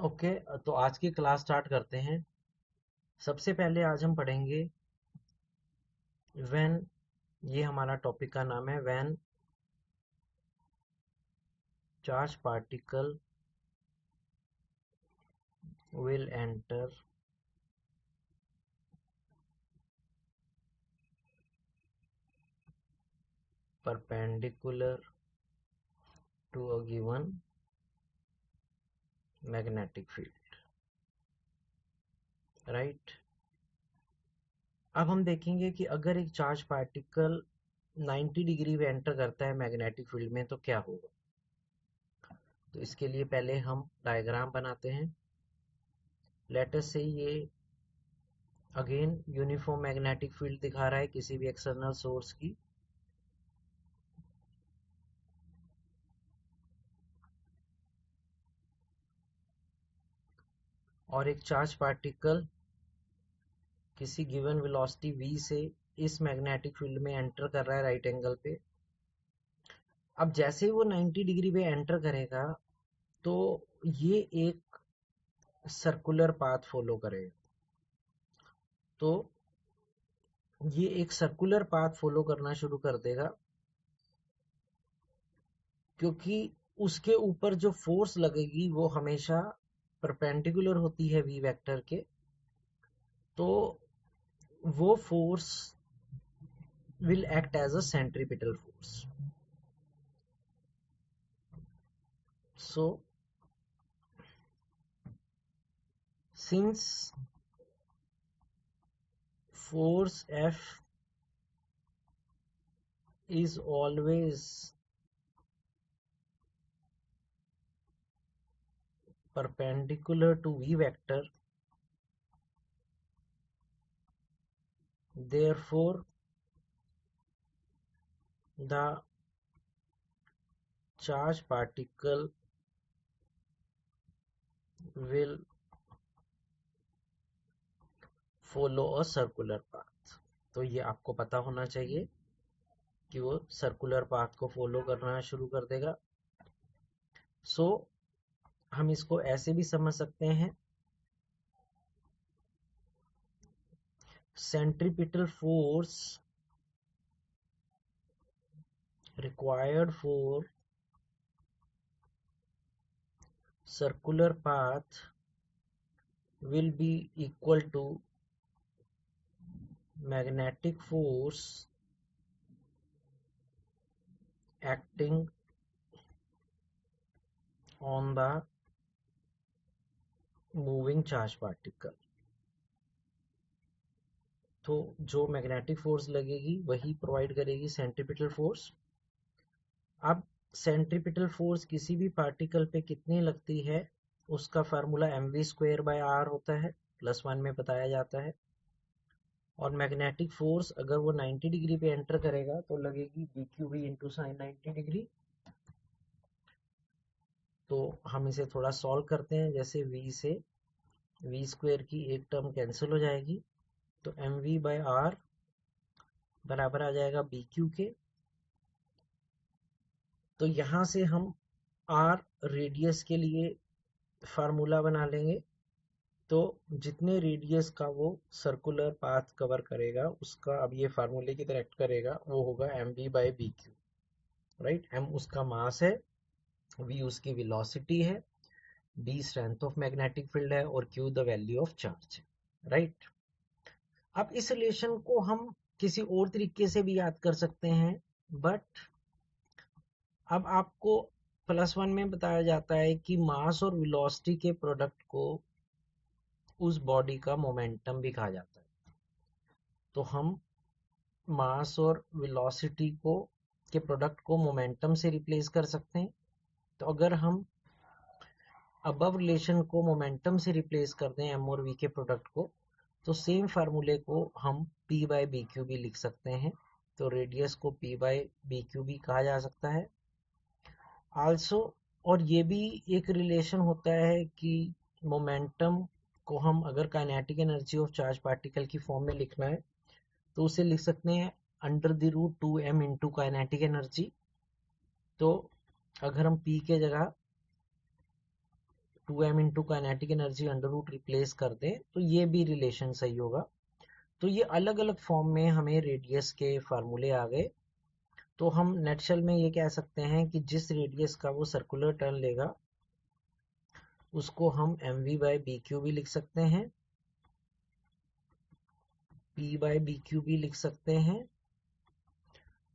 Okay. तो आज की क्लास स्टार्ट करते हैं। सबसे पहले आज हम पढ़ेंगे व्हेन। ये हमारा टॉपिक का नाम है when charge particle will enter perpendicular to a given magnetic field. Right. अब हम देखेंगे कि अगर एक चार्ज पार्टिकल 90 डिग्री में एंटर करता है मैग्नेटिक फील्ड में तो क्या होगा। तो इसके लिए पहले हम डायग्राम बनाते हैं। लेट अस से ये अगेन यूनिफॉर्म मैग्नेटिक फील्ड दिखा रहा है किसी भी एक्सटर्नल सोर्स की। और एक चार्ज पार्टिकल किसी गिवन वेलोसिटी v से इस मैग्नेटिक फील्ड में एंटर कर रहा है राइट एंगल पे। अब जैसे ही वो 90 डिग्री पे एंटर करेगा तो ये एक सर्कुलर पाथ फॉलो करेगा। तो ये एक सर्कुलर पाथ फॉलो करना शुरू कर देगा क्योंकि उसके ऊपर जो फोर्स लगेगी वो हमेशा परपेंडिकुलर होती है v वेक्टर के। तो वो force will act as a centripetal force. So, since force F is always perpendicular to v vector, therefore the charge particle will follow a circular path. तो ये आपको पता होना चाहिए कि वो सर्कुलर पाथ को फॉलो करना शुरू कर देगा। सो हम इसको ऐसे भी समझ सकते हैं, centripetal force required for circular path will be equal to magnetic force acting on the moving charge particle। तो जो मैग्नेटिक फोर्स लगेगी वही प्रोवाइड करेगी सेंट्रीपिटल फोर्स। अब सेंट्रीपिटल फोर्स किसी भी पार्टिकल पे कितनी लगती है उसका फार्मूला mv²/r होता है, +1 में बताया जाता है। और मैग्नेटिक फोर्स अगर वो 90 डिग्री पे एंटर करेगा तो लगेगी bqv इंटू साइन 90 डिग्री। तो हम इसे थोड़ा सॉल्व करते हैं। जैसे v से v² की एक टर्म कैंसिल हो जाएगी तो mv/r बराबर आ जाएगा bq के। तो यहाँ से हम r रेडियस के लिए फार्मूला बना लेंगे। तो जितने रेडियस का वो सर्कुलर पाथ कवर करेगा उसका अब ये फार्मूले की तरह एक्ट करेगा, वो होगा mv/bq। राइट। m उसका मास है, v उसकी वेलोसिटी है, b strength of magnetic field है और q the value of charge है। राइट। अब इस रिलेशन को हम किसी और तरीके से भी याद कर सकते हैं, बट अब आपको +1 में बताया जाता है कि मास और वेलोसिटी के प्रोडक्ट को उस बॉडी का मोमेंटम भी कहा जाता है। तो हम मास और वेलोसिटी को के प्रोडक्ट को मोमेंटम से रिप्लेस कर सकते हैं। तो अगर हम अबव रिलेशन को मोमेंटम से रिप्लेस कर दें m और v के प्रोडक्ट को, तो सेम फार्मूले को हम p/bq भी लिख सकते हैं। तो रेडियस को p/bq भी कहा जा सकता है आल्सो। और ये भी एक रिलेशन होता है कि मोमेंटम को हम अगर kinetic energy of charge particle की फॉर्म में लिखना है तो उसे लिख सकते हैं √2m इंटू काइनेटिक एनर्जी। तो अगर हम p के जगह 2m into kinetic energy under root replace कर दें तो ये भी रिलेशन सही होगा। तो ये अलग अलग फॉर्म में हमें रेडियस के फार्मूले आ गए। तो हम नेटशेल में ये कह सकते हैं कि जिस रेडियस का वो सर्कुलर टर्न लेगा उसको हम mv बाई बी क्यू भी लिख सकते हैं, p बाई बी क्यू भी लिख सकते हैं,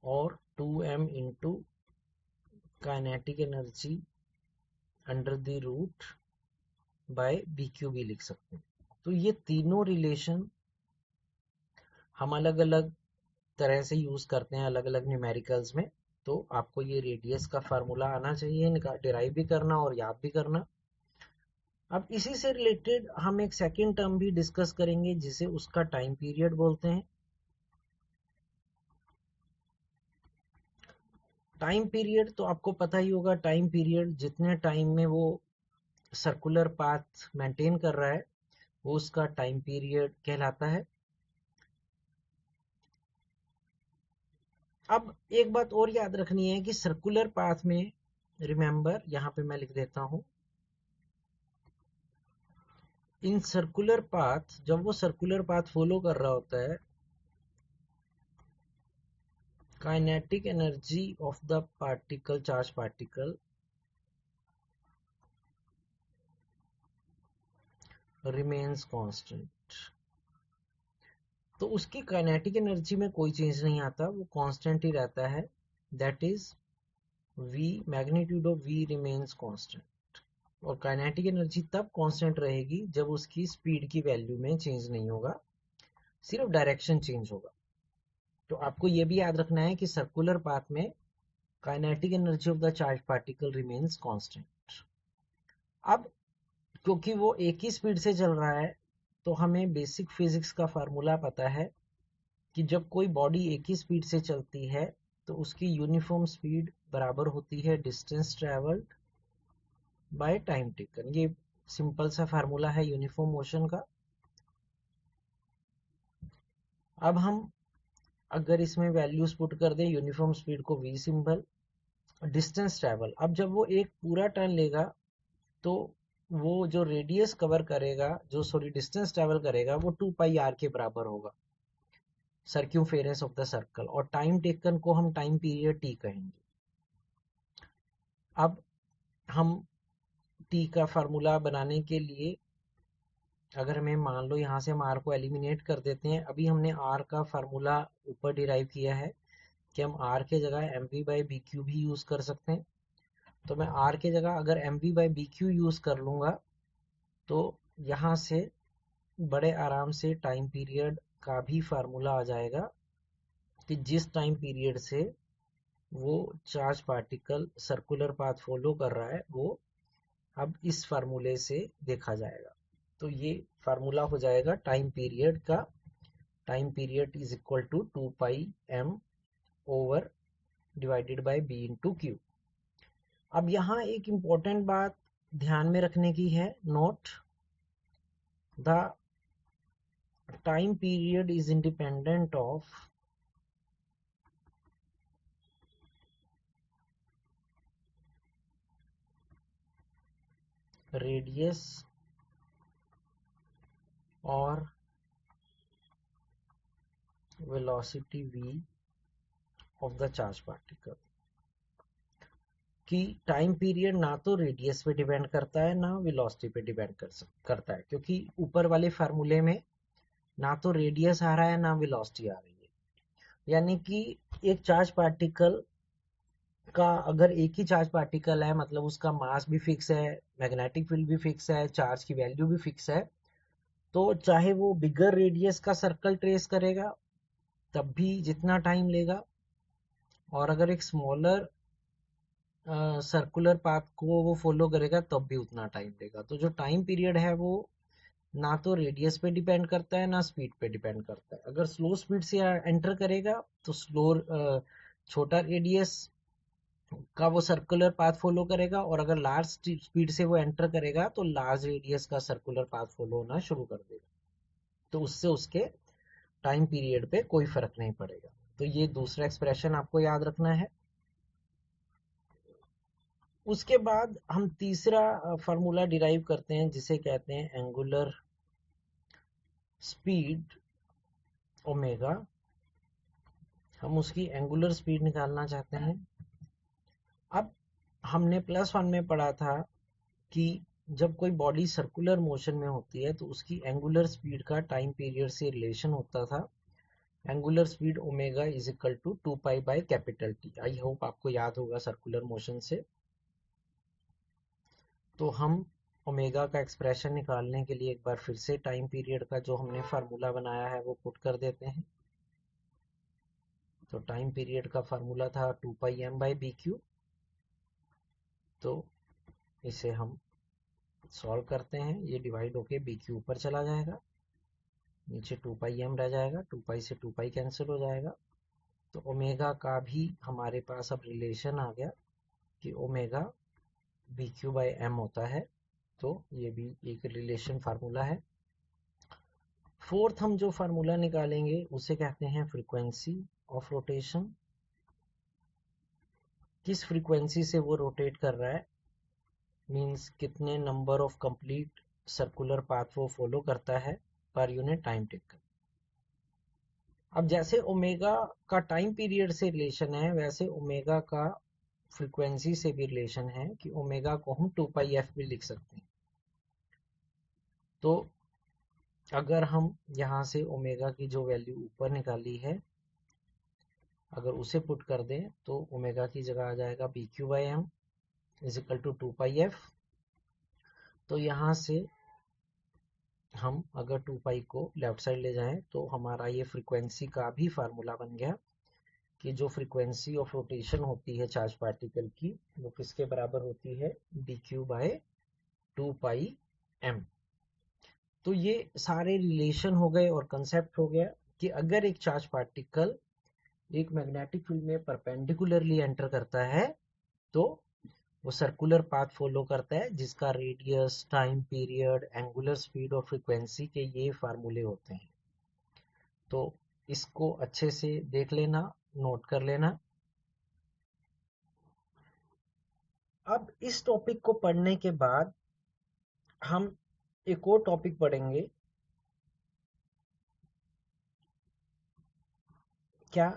और 2m into kinetic energy under the root by B Q भी लिख सकते हैं। तो ये तीनों रिलेशन हम अलग अलग तरह से यूज करते हैं अलग अलग न्यूमेरिकल्स में। तो आपको ये रेडियस का फार्मूला आना चाहिए, डिराइव भी करना और याद भी करना। अब इसी से रिलेटेड हम एक सेकेंड टर्म भी डिस्कस करेंगे जिसे उसका टाइम पीरियड बोलते हैं। टाइम पीरियड तो आपको पता ही होगा, टाइम पीरियड जितने टाइम में वो सर्कुलर पाथ मेंटेन कर रहा है वो उसका टाइम पीरियड कहलाता है। अब एक बात और याद रखनी है कि सर्कुलर पाथ में, रिमेंबर यहाँ पे मैं लिख देता हूं, इन सर्कुलर पाथ, जब वो सर्कुलर पाथ फॉलो कर रहा होता है, kinetic energy of the particle, charge particle, remains constant. तो उसकी काइनेटिक एनर्जी में कोई चेंज नहीं आता, वो कांस्टेंट ही रहता है। That is v, magnitude of v remains constant. और काइनेटिक एनर्जी तब कांस्टेंट रहेगी जब उसकी स्पीड की वैल्यू में चेंज नहीं होगा, सिर्फ डायरेक्शन चेंज होगा। तो आपको ये भी याद रखना है कि सर्कुलर पाथ में kinetic energy of the charge particle remains constant. अब क्योंकि वो एक ही स्पीड से चल रहा है तो हमें बेसिक फिजिक्स का फार्मूला पता है कि जब कोई बॉडी एक ही स्पीड से चलती है तो उसकी यूनिफॉर्म स्पीड बराबर होती है distance travelled by time taken. ये सिंपल सा फार्मूला है यूनिफॉर्म मोशन का। अब हम अगर इसमें वैल्यूज पुट कर दें, यूनिफॉर्म स्पीड को v सिंबल, डिस्टेंस ट्रेवल, अब जब वो एक पूरा टर्न लेगा तो वो जो रेडियस कवर करेगा, जो सॉरी डिस्टेंस ट्रेवल करेगा, वो 2 पाई आर के बराबर होगा, सर्क्यूम्फेरेंस ऑफ द सर्कल। और टाइम टेकन को हम टाइम पीरियड टी कहेंगे। अब हम टी का फार्मूला बनाने के लिए, अगर हमें मान लो यहाँ से हम आर को एलिमिनेट कर देते हैं, अभी हमने आर का फार्मूला ऊपर डिराइव किया है कि हम आर के जगह M V by B Q भी यूज कर सकते हैं। तो मैं आर के जगह अगर M V by B Q use कर लूंगा तो यहाँ से बड़े आराम से टाइम पीरियड का भी फार्मूला आ जाएगा कि जिस टाइम पीरियड से वो charge particle circular path follow कर रहा है वो अब इस फार्मूले से देखा जाएगा। तो ये फार्मूला हो जाएगा टाइम पीरियड का, time period is equal to 2 pi M over divided by B into Q. अब यहाँ एक इम्पॉर्टेंट बात ध्यान में रखने की है, note the time period is independent of radius और velocity v of the charge particle. कि टाइम पीरियड ना तो रेडियस पे डिपेंड करता है ना वेलोसिटी पे डिपेंड करता है, क्योंकि ऊपर वाले फार्मूले में ना तो रेडियस आ रहा है ना वेलोसिटी आ रही है। यानी कि एक चार्ज पार्टिकल का, अगर एक ही चार्ज पार्टिकल है मतलब उसका मास भी फिक्स है, मैग्नेटिक फील्ड भी फिक्स है, चार्ज की वैल्यू भी फिक्स है, तो चाहे वो बिगर रेडियस का सर्कल ट्रेस करेगा तब भी जितना टाइम लेगा, और अगर एक स्मॉलर सर्कुलर पाथ को वो फॉलो करेगा तब भी उतना टाइम लेगा। तो जो टाइम पीरियड है वो ना तो रेडियस पे डिपेंड करता है ना स्पीड पे डिपेंड करता है। अगर स्लो स्पीड से एंटर करेगा तो स्लो, छोटा रेडियस का वो सर्कुलर पाथ फॉलो करेगा, और अगर लार्ज स्पीड से वो एंटर करेगा तो लार्ज रेडियस का सर्कुलर पाथ फॉलो होना शुरू कर देगा। तो उससे उसके टाइम पीरियड पे कोई फर्क नहीं पड़ेगा। तो ये दूसरा एक्सप्रेशन आपको याद रखना है। उसके बाद हम तीसरा फार्मूला डिराइव करते हैं जिसे कहते हैं एंगुलर स्पीड ओमेगा। हम उसकी एंगुलर स्पीड निकालना चाहते हैं। अब हमने +1 में पढ़ा था कि जब कोई बॉडी सर्कुलर मोशन में होती है तो उसकी एंगुलर स्पीड का टाइम पीरियड से रिलेशन होता था। Angular speed omega is equal to 2 pi by capital T. I hope आपको याद होगा सर्कुलर मोशन से। तो हम ओमेगा का एक्सप्रेशन निकालने के लिए एक बार फिर से टाइम पीरियड का जो हमने फार्मूला बनाया है वो पुट कर देते हैं। तो टाइम पीरियड का फार्मूला था 2 पाई m बाई बी क्यू। तो इसे हम सॉल्व करते हैं, ये डिवाइड होके बी क्यू ऊपर चला जाएगा, नीचे 2 पाई m रह जाएगा, 2 पाई से 2 पाई कैंसिल हो जाएगा। तो ओमेगा का भी हमारे पास अब रिलेशन आ गया कि omega B Q by M होता है। तो ये भी एक रिलेशन फार्मूला है। फोर्थ हम जो फार्मूला निकालेंगे उसे कहते हैं फ्रीक्वेंसी ऑफ रोटेशन। किस फ्रीक्वेंसी से वो रोटेट कर रहा है, मीन्स कितने number of complete circular path वो फॉलो करता है पर यूनिट टाइम टेकन। अब जैसे ओमेगा का टाइम पीरियड से रिलेशन है वैसे ओमेगा का फ्रीक्वेंसी से भी रिलेशन है कि ओमेगा को हम 2 पाई एफ भी लिख सकते हैं। तो अगर हम यहाँ से ओमेगा की जो वैल्यू ऊपर निकाली है अगर उसे पुट कर दें तो ओमेगा की जगह आ जाएगा B Q by M is equal to 2 pi F. तो यहाँ से हम अगर 2 पाई को लेफ्ट साइड ले जाएं तो हमारा ये फ्रीक्वेंसी का भी फार्मूला बन गया कि जो फ्रीक्वेंसी ऑफ रोटेशन होती है चार्ज पार्टिकल की वो किसके बराबर होती है, D Q by 2 pi M. तो ये सारे रिलेशन हो गए और कंसेप्ट हो गया कि अगर एक चार्ज पार्टिकल एक मैग्नेटिक फील्ड में परपेंडिकुलरली एंटर करता है तो वो सर्कुलर पाथ फॉलो करता है जिसका radius, time period, angular speed और फ्रीक्वेंसी के ये फार्मूले होते हैं। तो इसको अच्छे से देख लेना, नोट कर लेना। अब इस टॉपिक को पढ़ने के बाद हम एक और टॉपिक पढ़ेंगे, क्या,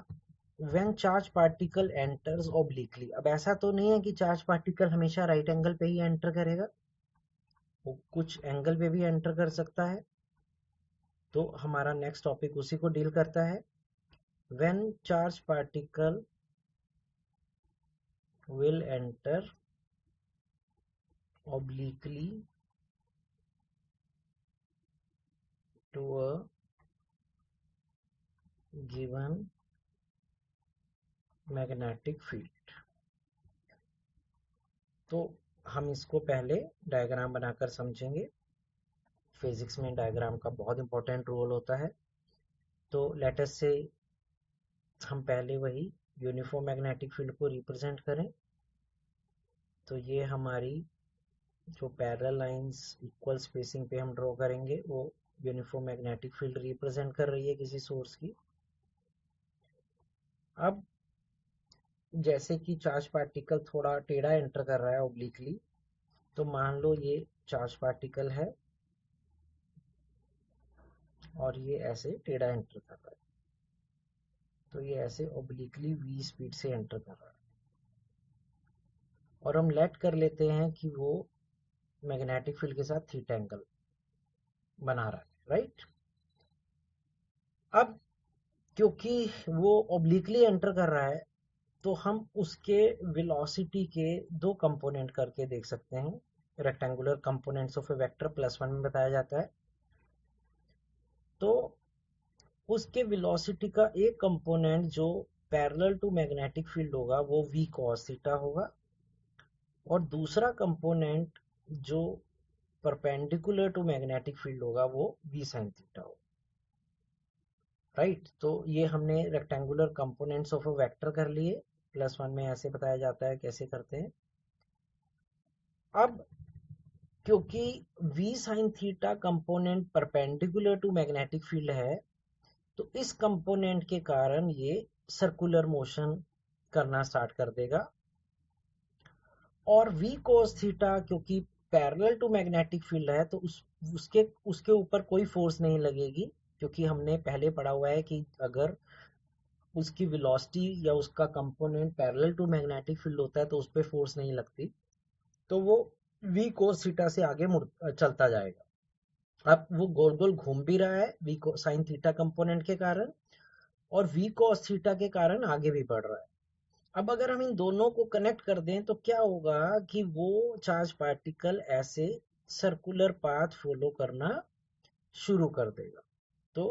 when charge particle enters obliquely. अब ऐसा तो नहीं है कि चार्ज पार्टिकल हमेशा राइट एंगल पे ही एंटर करेगा, वो कुछ एंगल पे भी एंटर कर सकता है। तो हमारा नेक्स्ट टॉपिक उसी को डील करता है। When charge particle will enter obliquely to a given magnetic field। तो हम इसको पहले डायग्राम बनाकर समझेंगे। फिजिक्स में डायग्राम का बहुत इंपॉर्टेंट रोल होता है। तो लेट अस से हम पहले वही यूनिफॉर्म मैग्नेटिक फील्ड को रिप्रेजेंट करें। तो ये हमारी जो पैरेलल लाइंस इक्वल स्पेसिंग पे हम ड्रॉ करेंगे वो यूनिफॉर्म मैग्नेटिक फील्ड रिप्रेजेंट कर रही है किसी सोर्स की। अब जैसे कि चार्ज पार्टिकल थोड़ा टेढ़ा एंटर कर रहा है ओब्लिकली, तो मान लो ये चार्ज पार्टिकल है और ये ऐसे टेढ़ा एंटर कर रहा है। तो ये ऐसे ओब्लिकली v स्पीड से एंटर कर रहा है और हम लेट कर लेते हैं कि वो मैग्नेटिक फील्ड के साथ थीटा एंगल बना रहा है, राइट। अब क्योंकि वो ओब्लिकली एंटर कर रहा है तो हम उसके वेलोसिटी के दो कंपोनेंट करके देख सकते हैं। Rectangular components of A vector +1 में बताया जाता है। तो उसके वेलोसिटी का एक कंपोनेंट जो पैरेलल टू मैग्नेटिक फील्ड होगा वो v cos थीटा होगा और दूसरा कंपोनेंट जो परपेंडिकुलर टू मैग्नेटिक फील्ड होगा वो v sin थीटा होगा, राइट। तो ये हमने rectangular components of a vector कर लिए। +1 में ऐसे बताया जाता है, कैसे करते हैं। अब क्योंकि v sin theta component perpendicular to magnetic field है तो इस कंपोनेंट के कारण ये सर्कुलर मोशन करना स्टार्ट कर देगा और v cos थीटा क्योंकि पैरेलल टू मैग्नेटिक फील्ड है तो उसके उसके ऊपर कोई फोर्स नहीं लगेगी, क्योंकि हमने पहले पढ़ा हुआ है कि अगर उसकी वेलोसिटी या उसका component parallel to magnetic field होता है तो उस पर फोर्स नहीं लगती, तो वो v cos थीटा से आगे मुड़ चलता जाएगा। अब वो गोल गोल घूम भी रहा है v sin थीटा कंपोनेंट के कारण, और v cos थीटा के कारण आगे भी बढ़ रहा है। अब अगर हम इन दोनों को कनेक्ट कर दें तो क्या होगा कि वो चार्ज पार्टिकल ऐसे सर्कुलर पाथ फॉलो करना शुरू कर देगा। तो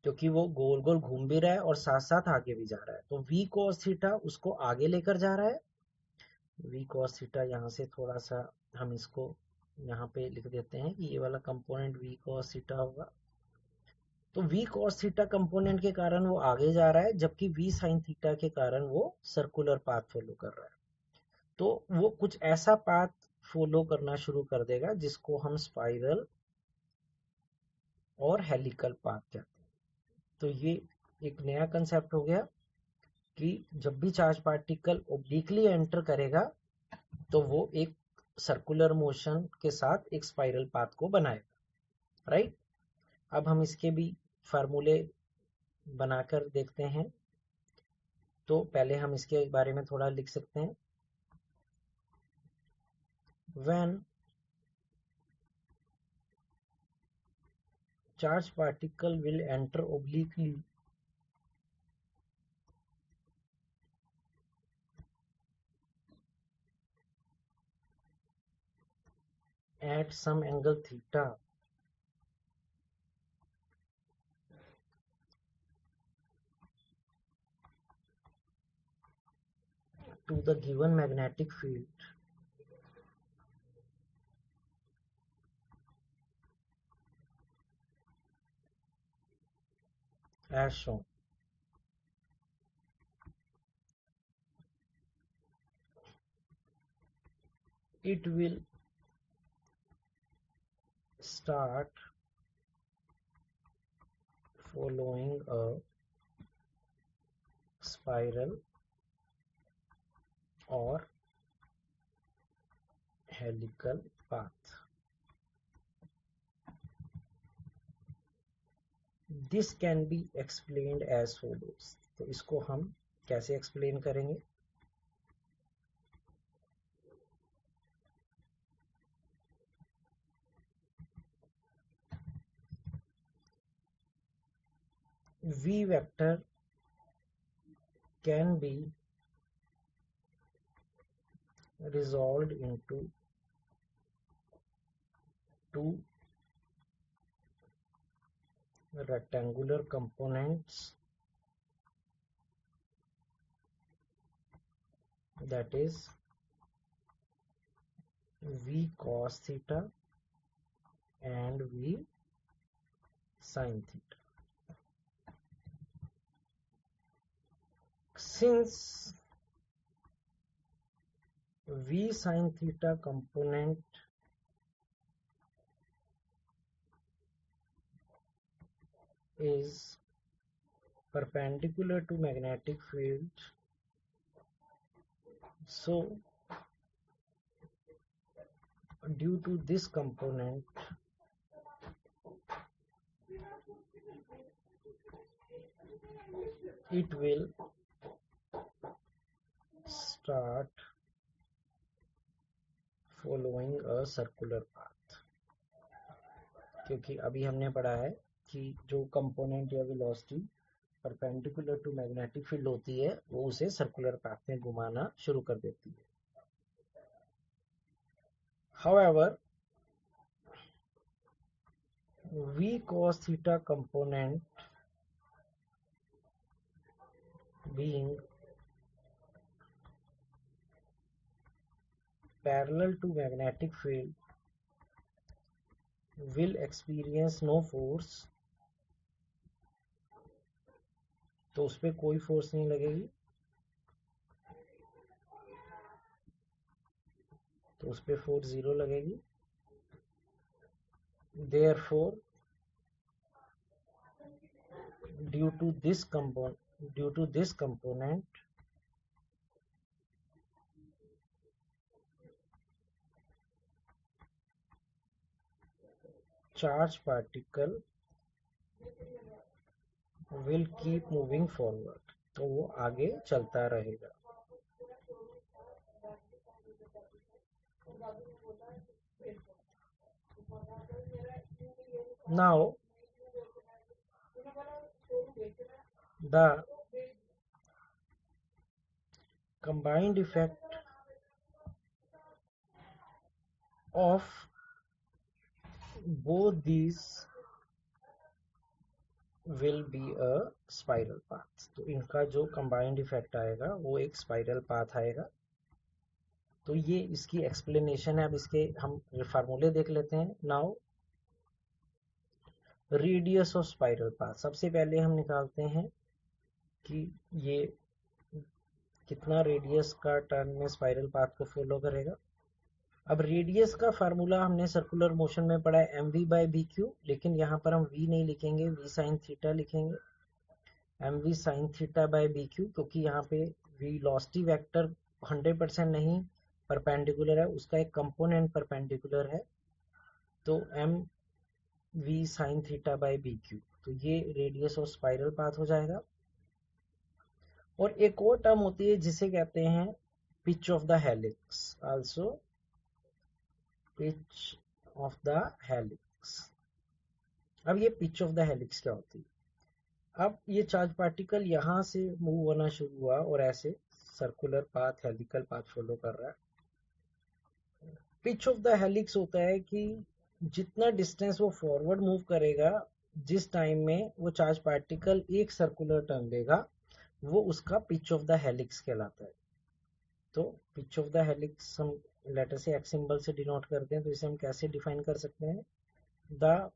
क्योंकि वो गोल गोल घूम भी रहा है और साथ साथ आगे भी जा रहा है, तो v cos थीटा उसको आगे लेकर जा रहा है। v cos थीटा यहाँ से थोड़ा सा हम इसको यहाँ पे लिख देते हैं कि ये वाला कंपोनेंट v cos थीटा होगा। तो v cos थीटा कंपोनेंट के कारण वो आगे जा रहा है, जबकि v sin थीटा के कारण वो सर्कुलर पाथ फॉलो कर रहा है। तो वो कुछ ऐसा पाथ फॉलो करना शुरू कर देगा जिसको हम स्पाइरल और हेलिकल पाथ कहते हैं। तो ये एक नया कंसेप्ट हो गया कि जब भी चार्ज पार्टिकल ओब्लिकली एंटर करेगा तो वो एक सर्कुलर मोशन के साथ एक स्पाइरल पाथ को बनाएगा, राइट। अब हम इसके भी फार्मूले बनाकर देखते हैं। तो पहले हम इसके बारे में थोड़ा लिख सकते हैं। when charge particle will enter obliquely at some angle theta to the given magnetic field, as shown, it will start following a spiral or helical path. This can be explained as follows. तो इसको हम कैसे explain करेंगे? V vector can be resolved into two rectangular components, that is v cos theta and v sin theta. Since v sin theta component is perpendicular to magnetic field, so due to this component it will start following a circular path। क्योंकि अभी हमने पढ़ा है कि जो component या velocity perpendicular to magnetic field होती है वो उसे सर्कुलर पाथ में घुमाना शुरू कर देती है। However, v cos theta component being parallel to magnetic field will experience no force, तो उस पर कोई फोर्स नहीं लगेगी, तो उस पर फोर्स 0 लगेगी। Therefore, due to this component charge particle will keep moving forward, तो वो आगे चलता रहेगा। Now the combined effect of both these will be a spiral path। तो इनका जो combined effect आएगा वो एक spiral path आएगा। तो ये इसकी explanation है। अब इसके हम फार्मूले देख लेते हैं। Now radius of spiral path, सबसे पहले हम निकालते हैं कि ये कितना रेडियस का टर्न में स्पाइरल पाथ को फॉलो करेगा। अब रेडियस का फार्मूला हमने सर्कुलर मोशन में पढ़ा है mv/bq, लेकिन यहाँ पर हम v नहीं लिखेंगे, v sin थीटा लिखेंगे, mv sin theta by bq, क्योंकि यहाँ पे वेलोसिटी वेक्टर 100% नहीं परपेंडिकुलर है, उसका एक कंपोनेंट परपेंडिकुलर है, तो mv sin theta by bq, तो ये रेडियस ऑफ स्पाइरल पाथ हो जाएगा। और एक और टर्म होती है जिसे कहते हैं pitch of the helix, also pitch of the helix. अब ये पिच ऑफ द हेलिक्स क्या होती है? अब ये चार्ज पार्टिकल यहाँ से मूव होना शुरू हुआ और ऐसे circular path, helical path follow कर रहा है। पिच ऑफ द हेलिक्स होता है कि जितना डिस्टेंस वो फॉरवर्ड मूव करेगा, जिस टाइम में वो चार्ज पार्टिकल एक सर्कुलर टर्न लेगा, वो उसका पिच ऑफ द हेलिक्स कहलाता है। तो पिच ऑफ द हेलिक्स हम लेटर से एक्स सिंबल से डिनोट करते हैं, तो इसे हम कैसे डिफाइन कर सकते हैं? The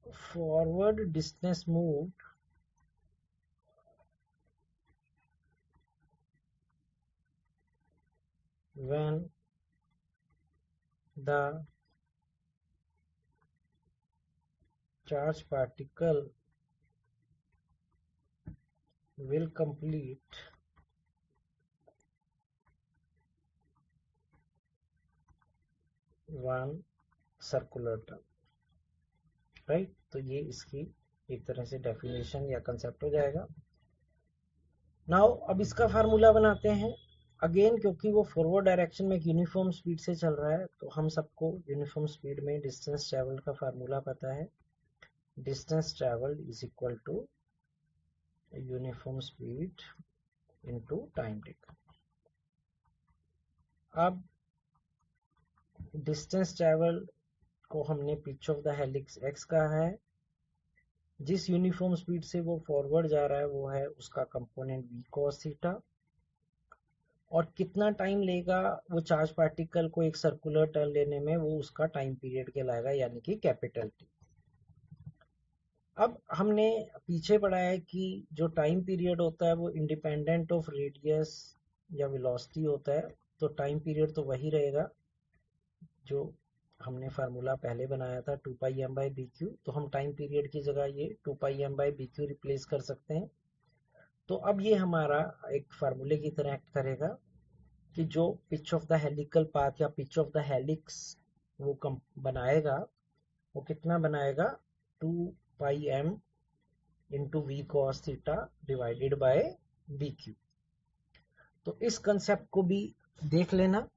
forward distance moved when the charge particle will complete one circular turn, right. तो ये इसकी एक तरह से डेफिनेशन या कंसेप्ट हो जाएगा। नाउ अब इसका फार्मूला बनाते हैं। अगेन क्योंकि वो फॉरवर्ड डायरेक्शन में एक यूनिफॉर्म स्पीड से चल रहा है, तो हम सबको यूनिफॉर्म स्पीड में डिस्टेंस ट्रेवल का फार्मूला पता है। Distance travelled is equal to uniform speed into time taken. अब डिस्टेंस ट्रेवल को हमने pitch of the helix x कहा है। जिस यूनिफॉर्म स्पीड से वो फॉरवर्ड जा रहा है वो है उसका कंपोनेंट v cos थीटा, और कितना टाइम लेगा वो चार्ज पार्टिकल को एक सर्कुलर टर्न लेने में, वो उसका टाइम पीरियड कहलाएगा, यानी कि कैपिटल T। अब हमने पीछे पढ़ा है कि जो टाइम पीरियड होता है वो इंडिपेंडेंट ऑफ रेडियस या वेलोसिटी होता है, तो टाइम पीरियड तो वही रहेगा जो हमने फार्मूला पहले बनाया था 2πm/bq। तो हम टाइम पीरियड की जगह ये 2πm/bq रिप्लेस कर सकते हैं। तो अब ये हमारा एक फार्मूले की तरह एक्ट करेगा कि जो pitch of the helical path या पिच ऑफ द हेलिक्स वो बनाएगा, वो कितना बनाएगा? 2πm into v cos theta divided by bq। तो इस कंसेप्ट को भी देख लेना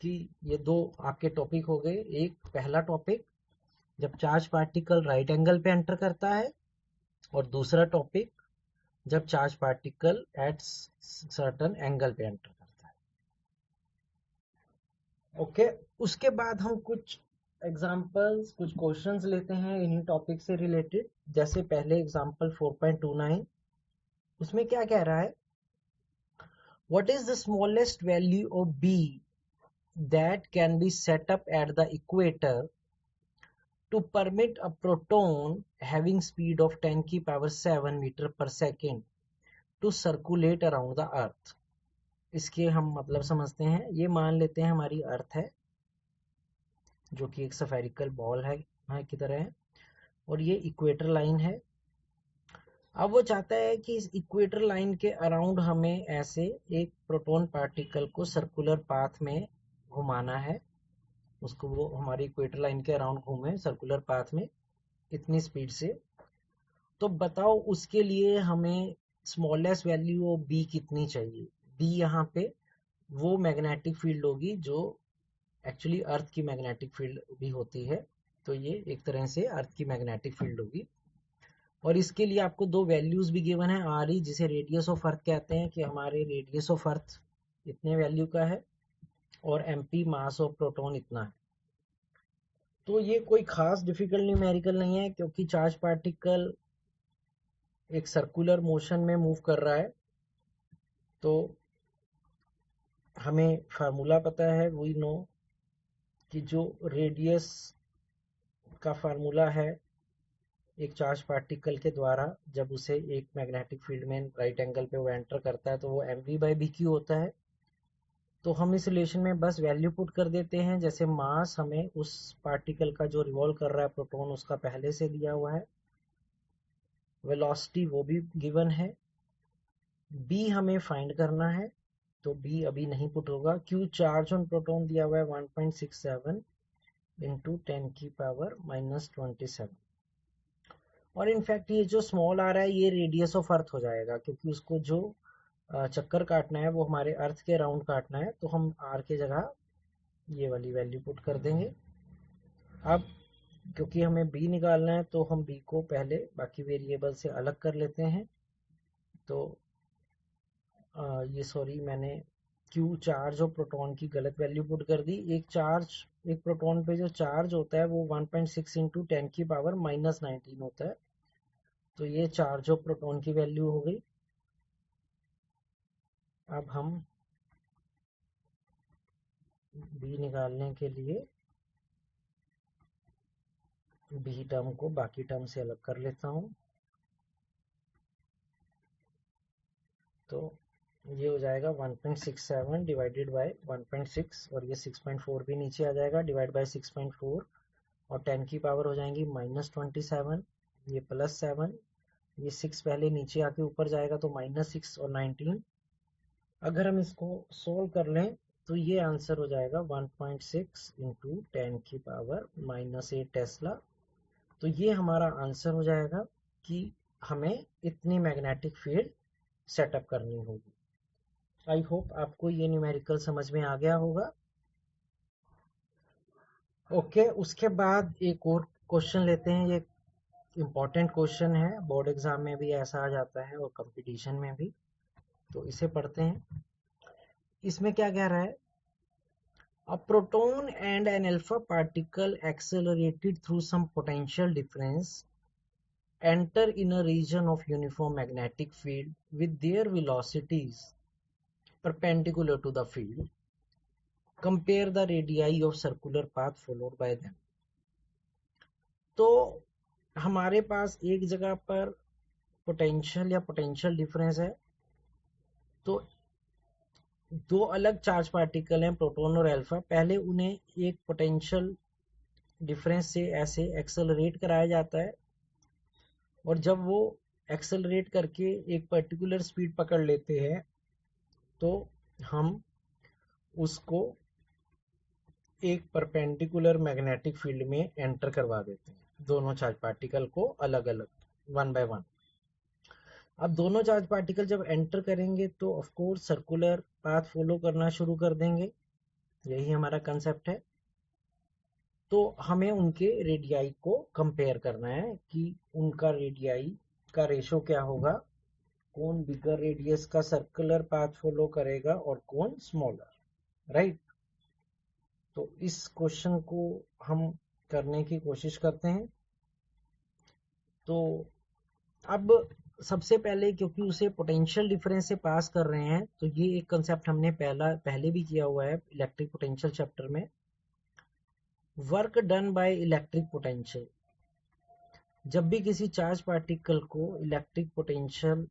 कि ये दो आपके टॉपिक हो गए। एक पहला टॉपिक जब चार्ज पार्टिकल राइट एंगल पे एंटर करता है, और दूसरा टॉपिक जब charge particle at certain angle पे एंटर करता है। ओके, उसके बाद हम कुछ एग्जांपल्स, कुछ क्वेश्चंस लेते हैं इन्हीं टॉपिक से रिलेटेड। जैसे पहले एग्जांपल 4.29, उसमें क्या कह रहा है? What is the smallest value of b that can be set up at the equator to permit a proton having speed of 10⁻⁷ meter per second to circulate around the earth। इसके हम मतलब समझते हैं। ये मान लेते हैं हमारी अर्थ है, जो कि एक स्फेरिकल बॉल है की तरह है, और ये इक्वेटर लाइन है। अब वो चाहता है कि इस इक्वेटर लाइन के अराउंड हमें ऐसे एक प्रोटॉन पार्टिकल को सर्कुलर पाथ में घुमाना है, उसको वो हमारी इक्वेटर लाइन के अराउंड घूमे सर्कुलर पाथ में इतनी स्पीड से, तो बताओ उसके लिए हमें स्मॉलेस्ट वैल्यू ऑफ बी कितनी चाहिए। बी यहाँ पे वो मैग्नेटिक फील्ड होगी जो एक्चुअली अर्थ की मैग्नेटिक फील्ड भी होती है, तो ये एक तरह से अर्थ की मैग्नेटिक फील्ड होगी। और इसके लिए आपको दो वैल्यूज भी गिवन है, आर ई जिसे रेडियस ऑफ अर्थ कहते हैं कि हमारे रेडियस ऑफ अर्थ इतने वैल्यू का है, और M P mass of proton इतना है। तो ये कोई खास डिफिकल्ट न्यूमेरिकल नहीं है, क्योंकि चार्ज पार्टिकल एक सर्कुलर मोशन में मूव कर रहा है। तो हमें फार्मूला पता है, वी नो कि जो रेडियस का फार्मूला है एक चार्ज पार्टिकल के द्वारा, जब उसे एक मैग्नेटिक फील्ड में राइट एंगल पे वो एंटर करता है, तो वो M V by B Q होता है। तो हम इस रिलेशन में बस वैल्यू पुट कर देते हैं, जैसे मास हमें उस पार्टिकल का जो रिवॉल्व कर रहा है प्रोटॉन उसका पहले से दिया हुआ है, वेलोसिटी वो भी गिवन है, बी हमें फाइंड करना है, तो बी अभी नहीं पुट होगा। क्यू चार्ज ऑन प्रोटॉन दिया हुआ है 1.67 इंटू 10 की पावर -27, और इनफैक्ट ये जो स्मॉल आ रहा है ये रेडियस ऑफ अर्थ हो जाएगा, क्योंकि उसको जो चक्कर काटना है वो हमारे अर्थ के राउंड काटना है, तो हम आर के जगह ये वाली वैल्यू पुट कर देंगे। अब क्योंकि हमें बी निकालना है तो हम बी को पहले बाकी वेरिएबल से अलग कर लेते हैं। तो ये सॉरी मैंने क्यू चार्ज और प्रोटॉन की गलत वैल्यू पुट कर दी। एक प्रोटॉन पे जो चार्ज होता है वो 1.6 इंटू 10 की पावर -19 होता है, तो ये चार्ज ऑफ प्रोटॉन की वैल्यू हो गई। अब हम बी निकालने के लिए बी टर्म को बाकी टर्म से अलग कर लेता हूँ, तो ये हो जाएगा 1.67 डिवाइडेड बाय 1.6, और ये 6.4 भी नीचे आ जाएगा, डिवाइड बाय 6.4, और 10 की पावर हो जाएंगी -27, ये +7, ये 6 पहले नीचे आके ऊपर जाएगा तो -6 और 19। अगर हम इसको सोल्व कर लें तो ये आंसर हो जाएगा 1.6 इंटू 10 की पावर -8 टेस्ला। तो ये हमारा आंसर हो जाएगा कि हमें इतनी मैग्नेटिक फील्ड सेटअप करनी होगी। आई होप आपको ये न्यूमेरिकल समझ में आ गया होगा। ओके, उसके बाद एक और क्वेश्चन लेते हैं। ये इम्पोर्टेंट क्वेश्चन है, बोर्ड एग्जाम में भी ऐसा आ जाता है और कंपटीशन में भी, तो इसे पढ़ते हैं। इसमें क्या कह रहा है, a proton and an alpha particle accelerated through some potential difference enter in a region of uniform magnetic field with their velocities perpendicular to the field. Compare the radii of circular path followed by them. तो हमारे पास एक जगह पर potential या potential difference है, तो दो अलग चार्ज पार्टिकल हैं प्रोटॉन और अल्फा, पहले उन्हें एक पोटेंशियल डिफरेंस से ऐसे एक्सेलरेट कराया जाता है, और जब वो एक्सेलरेट करके एक पर्टिकुलर स्पीड पकड़ लेते हैं तो हम उसको एक परपेंडिकुलर मैग्नेटिक फील्ड में एंटर करवा देते हैं, दोनों चार्ज पार्टिकल को अलग अलग वन बाय वन। अब दोनों चार्ज पार्टिकल जब एंटर करेंगे तो of course circular path follow करना शुरू कर देंगे, यही हमारा कंसेप्ट है। तो हमें उनके रेडियाई को कंपेयर करना है कि उनका रेडियाई का रेशो क्या होगा, कौन बिगर रेडियस का सर्कुलर पाथ फॉलो करेगा और कौन स्मॉलर, राइट। तो इस क्वेश्चन को हम करने की कोशिश करते हैं। तो अब सबसे पहले क्योंकि उसे पोटेंशियल डिफरेंस से पास कर रहे हैं, तो ये एक कंसेप्ट हमने पहले भी किया हुआ है इलेक्ट्रिक पोटेंशियल चैप्टर में। Work done by electric potential, जब भी किसी चार्ज पार्टिकल को इलेक्ट्रिक पोटेंशियल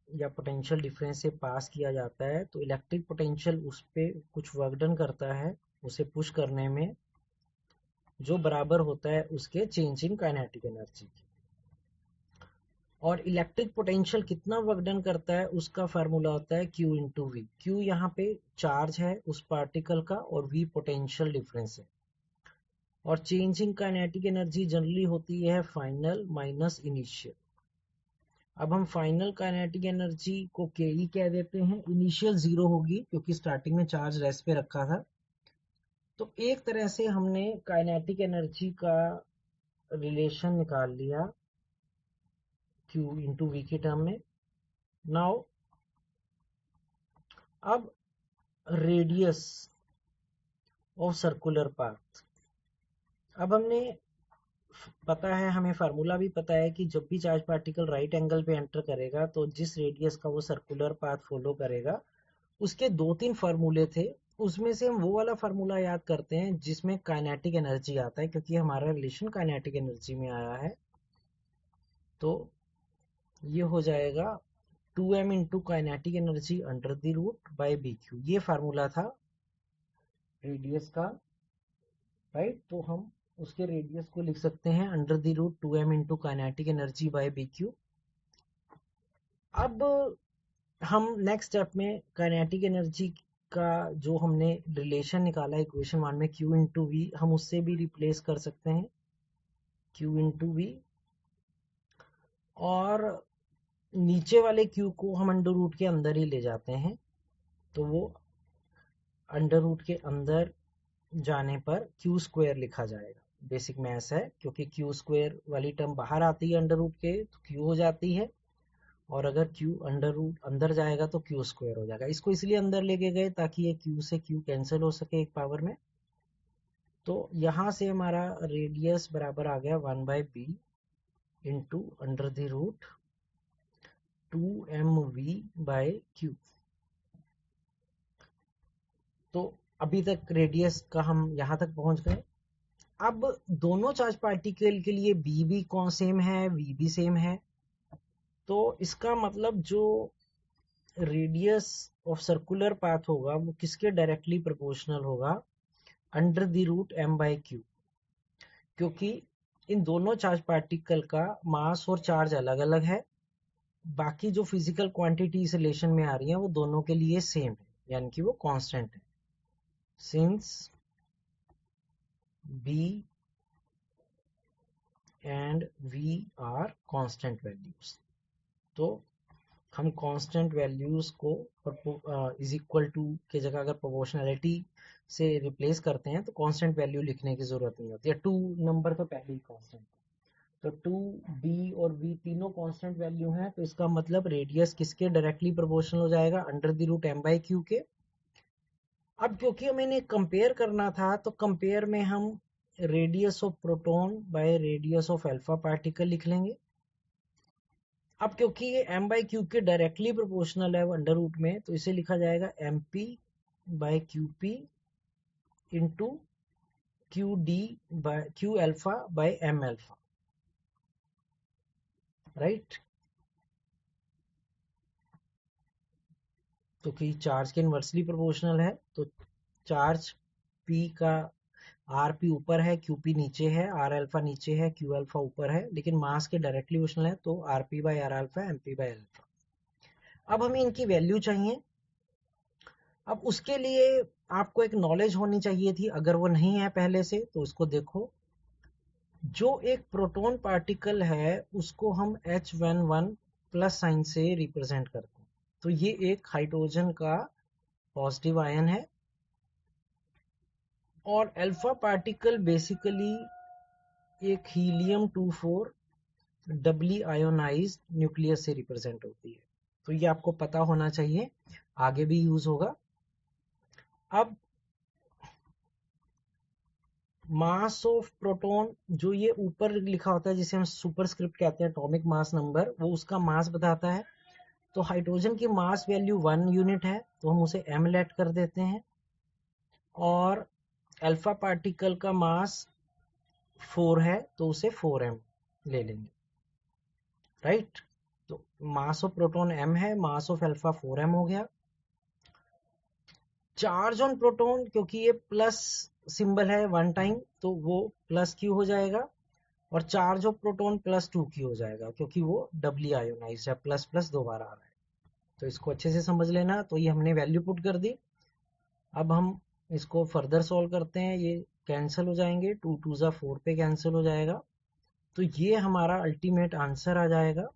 या पोटेंशियल डिफरेंस से पास किया जाता है, तो इलेक्ट्रिक पोटेंशियल उस पर कुछ वर्क डन करता है उसे पुश करने में, जो बराबर होता है उसके चेंज इन काइनेटिक एनर्जी की। और इलेक्ट्रिक पोटेंशियल कितना वर्क डन करता है उसका फार्मूला होता है Q इंटू वी। Q यहाँ पे चार्ज है उस पार्टिकल का और V पोटेंशियल डिफरेंस है। और change in kinetic energy generally होती है फाइनल माइनस इनिशियल। अब हम फाइनल काइनेटिक एनर्जी को KE कह देते हैं, इनिशियल 0 होगी क्योंकि स्टार्टिंग में चार्ज रेस्ट पे रखा था। तो एक तरह से हमने काइनेटिक एनर्जी का रिलेशन निकाल लिया Q इंटू वी के टर्म में। नाउ अब रेडियस ऑफ सर्कुलर पाथ, अब हमने पता है, हमें फार्मूला भी पता है कि जब भी चार्ज पार्टिकल राइट एंगल पे एंटर करेगा तो जिस रेडियस का वो सर्कुलर पाथ फॉलो करेगा उसके 2-3 फार्मूले थे। उसमें से हम वो वाला फार्मूला याद करते हैं जिसमें काइनेटिक एनर्जी आता है, क्योंकि हमारा रिलेशन काइनेटिक एनर्जी में आया है। तो ये हो जाएगा 2m into kinetic energy under the root by BQ। ये फार्मूला था रेडियस का, राइट। तो हम उसके रेडियस को लिख सकते हैं under the root 2m into kinetic energy by BQ। अब हम नेक्स्ट स्टेप में काइनेटिक एनर्जी का जो हमने रिलेशन निकाला इक्वेशन 1 में Q इंटू वी, हम उससे भी रिप्लेस कर सकते हैं Q इंटू वी। और नीचे वाले Q को हम अंडर रूट के अंदर ही ले जाते हैं, तो वो अंडर रूट के अंदर जाने पर Q स्क्वायर लिखा जाएगा। बेसिक मैथ्स है, क्योंकि Q स्क्वायर वाली टर्म बाहर आती है अंडर रूट के तो Q हो जाती है, और अगर Q अंडर रूट अंदर जाएगा तो Q स्क्वायर हो जाएगा। इसको इसलिए अंदर लेके गए ताकि ये Q से Q कैंसिल हो सके एक पावर में। तो यहाँ से हमारा रेडियस बराबर आ गया 1/b into under the root 2mv/q। तो अभी तक रेडियस का हम यहाँ तक पहुंच गए। अब दोनों चार्ज पार्टिकल के लिए b भी कौन सेम है, v भी सेम है। तो इसका मतलब जो रेडियस ऑफ सर्कुलर पाथ होगा वो किसके डायरेक्टली प्रोपोर्शनल होगा, अंडर द रूट m/q। क्योंकि इन दोनों चार्ज पार्टिकल का मास और चार्ज अलग अलग है, बाकी जो फिजिकल क्वांटिटी इस रिलेशन में आ रही है वो दोनों के लिए सेम है, यानी कि वो कांस्टेंट है। Since b and v are constant values, तो हम कांस्टेंट वैल्यूज को इज इक्वल टू के जगह अगर प्रोपोर्शनैलिटी से रिप्लेस करते हैं तो कांस्टेंट वैल्यू लिखने की जरूरत नहीं होती है। 2 नंबर तो पहले ही कांस्टेंट, तो 2b और v तीनों कांस्टेंट वैल्यू हैं, तो इसका मतलब रेडियस किसके डायरेक्टली प्रोपोर्शनल हो जाएगा, अंडर द रूट m/q के। अब क्योंकि हमें इन्हें कंपेयर करना था तो कंपेयर में हम radius of proton by radius of alpha particle लिख लेंगे। अब क्योंकि ये m/q के डायरेक्टली प्रोपोर्शनल है अंडर रूट में, तो इसे लिखा जाएगा mp/qp into q alpha by m alpha, right. तो कि चार्ज के इनवर्सली प्रोपोर्शनल है तो चार्ज p का rp ऊपर है, qp नीचे है, r अल्फा नीचे है, q अल्फा ऊपर है, लेकिन मास के डायरेक्टली प्रोपोर्शनल है तो rp/r अल्फा mp/अल्फा। अब हमें इनकी वैल्यू चाहिए। अब उसके लिए आपको एक नॉलेज होनी चाहिए थी, अगर वो नहीं है पहले से तो उसको देखो। जो एक प्रोटॉन पार्टिकल है उसको हम H11 प्लस साइन से रिप्रेजेंट करते हैं, तो ये एक हाइड्रोजन का पॉजिटिव आयन है। और अल्फा पार्टिकल बेसिकली एक हीलियम 24 डबली आयोनाइज्ड न्यूक्लियस से रिप्रेजेंट होती है, तो ये आपको पता होना चाहिए, आगे भी यूज होगा। अब मास ऑफ प्रोटॉन जो ये ऊपर लिखा होता है जिसे हम सुपरस्क्रिप्ट कहते हैं, एटॉमिक मास नंबर, वो उसका मास बताता है। तो हाइड्रोजन की मास वैल्यू 1 यूनिट है तो हम उसे m लेट कर देते हैं, और अल्फा पार्टिकल का मास 4 है तो उसे 4m ले लेंगे, राइट। तो मास ऑफ प्रोटॉन m है, मास ऑफ अल्फा 4m हो गया। चार्ज ऑन प्रोटॉन क्योंकि ये प्लस सिंबल है वन टाइम तो वो प्लस q हो जाएगा, और चार्ज ऑफ प्रोटॉन +2 की हो जाएगा क्योंकि वो डबली आयोनाइज है, प्लस प्लस दो बार आ रहा है। तो इसको अच्छे से समझ लेना। तो ये हमने वैल्यू पुट कर दी। अब हम इसको फर्दर सॉल्व करते हैं। ये कैंसिल हो जाएंगे, 2 2 ज़ा 4 पे कैंसिल हो जाएगा। तो ये हमारा अल्टीमेट आंसर आ जाएगा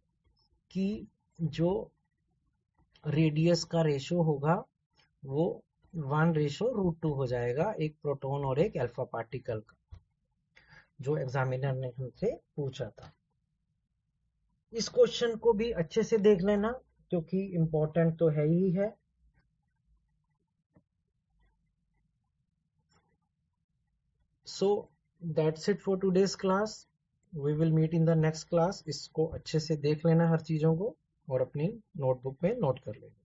कि जो रेडियस का रेशो होगा वो 1:√2 हो जाएगा, एक प्रोटॉन और एक अल्फा पार्टिकल का, जो एग्जामिनर ने हमसे पूछा था। इस क्वेश्चन को भी अच्छे से देख लेना क्योंकि इम्पोर्टेंट तो है ही है। So that's it for today's class. We will meet in the next class. इसको अच्छे से देख लेना हर चीज़ों को और अपनी नोटबुक में नोट कर लेना।